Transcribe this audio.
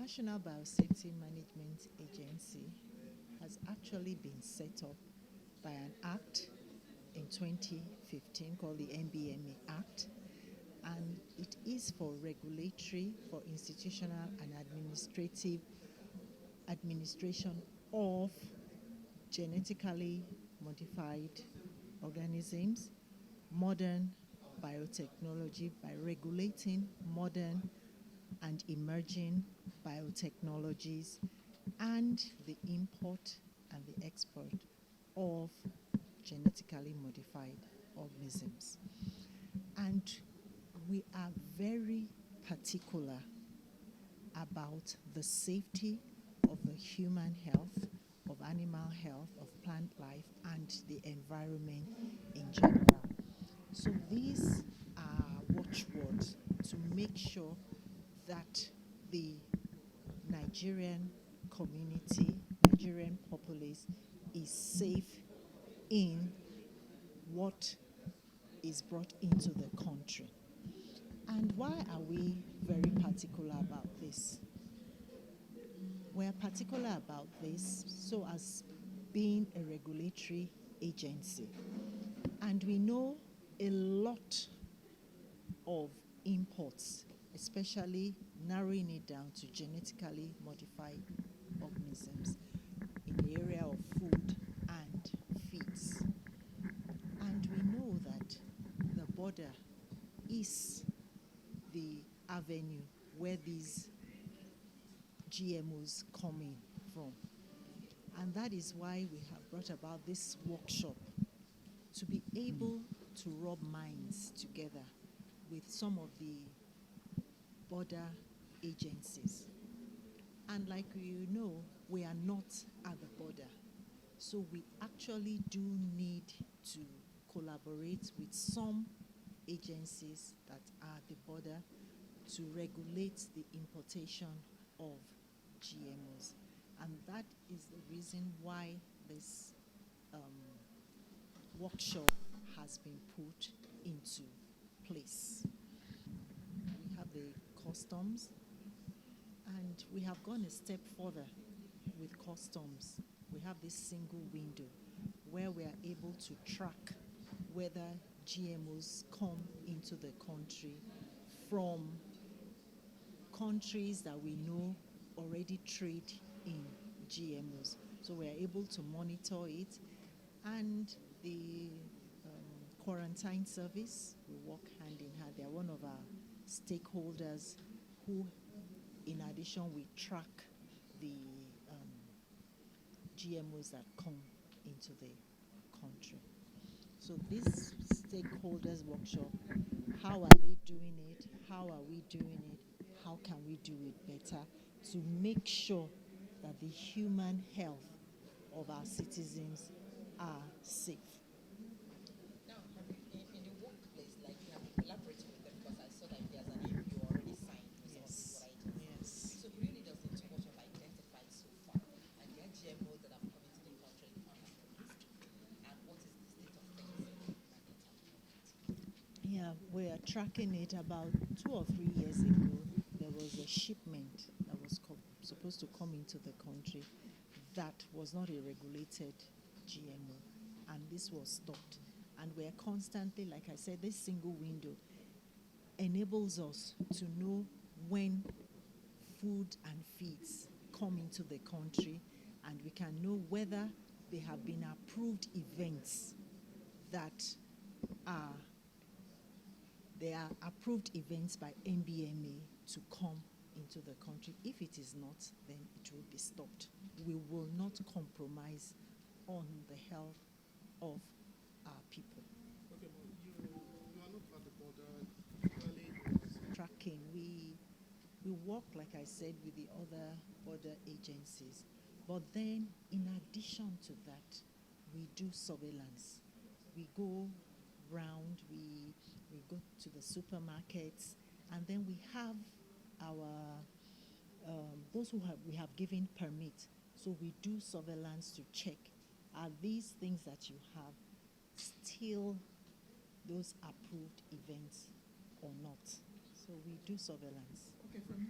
National Biosafety Management Agency has actually been set up by an act in 2015 called the NBMA Act, and it is for regulatory, for institutional and administrative administration of genetically modified organisms, modern biotechnology, by regulating modern and emerging biotechnologies and the import and the export of genetically modified organisms. And we are very particular about the safety of the human health, of animal health, of plant life, and the environment in general. So these are watchwords to make sure that the Nigerian community, Nigerian populace is safe in what is brought into the country. And why are we very particular about this? We're particular about this so as being a regulatory agency. And we know a lot of imports, especially narrowing it down to genetically modified organisms in the area of food and feeds. And we know that the border is the avenue where these GMOs come in from. And that is why we have brought about this workshop, to be able to rub minds together with some of the border agencies. And like you know, we are not at the border. So we actually do need to collaborate with some agencies that are at the border to regulate the importation of GMOs. And that is the reason why this workshop has been put into place. We have the customs, and we have gone a step further with customs. We have this single window where we are able to track whether GMOs come into the country from countries that we know already trade in GMOs. So we are able to monitor it, and the quarantine service, we work hand in hand. They are one of our stakeholders who, in addition, we track the GMOs that come into the country. So this stakeholders workshop, how are they doing it? How are we doing it? How can we do it better to make sure that the human health of our citizens are safe? Now, in the workplace, like you have collaborated with them, because I saw that there's an MOU already signed with some of these Yes. So really does the two what you have identified so far, and the GMOs that have come into the country are approved, and what is the state of things? Yeah, we are tracking it. About 2 or 3 years ago, there was a shipment that was supposed to come into the country that was not a regulated GMO, and this was stopped. And we're constantly, like I said, this single window enables us to know when food and feeds come into the country, and we can know whether they have been approved events that are approved events by NBMA to come into the country. If it is not, then it will be stopped. We will not compromise on the health of our people. Okay, but you are not at the border. Tracking, we work, like I said, with the other border agencies. But then, in addition to that, we do surveillance. We go round, we go to the supermarkets, and then we have our those we have given permit. So we do surveillance to check, are these things that you have still those approved events or not? So we do surveillance. Okay, for me,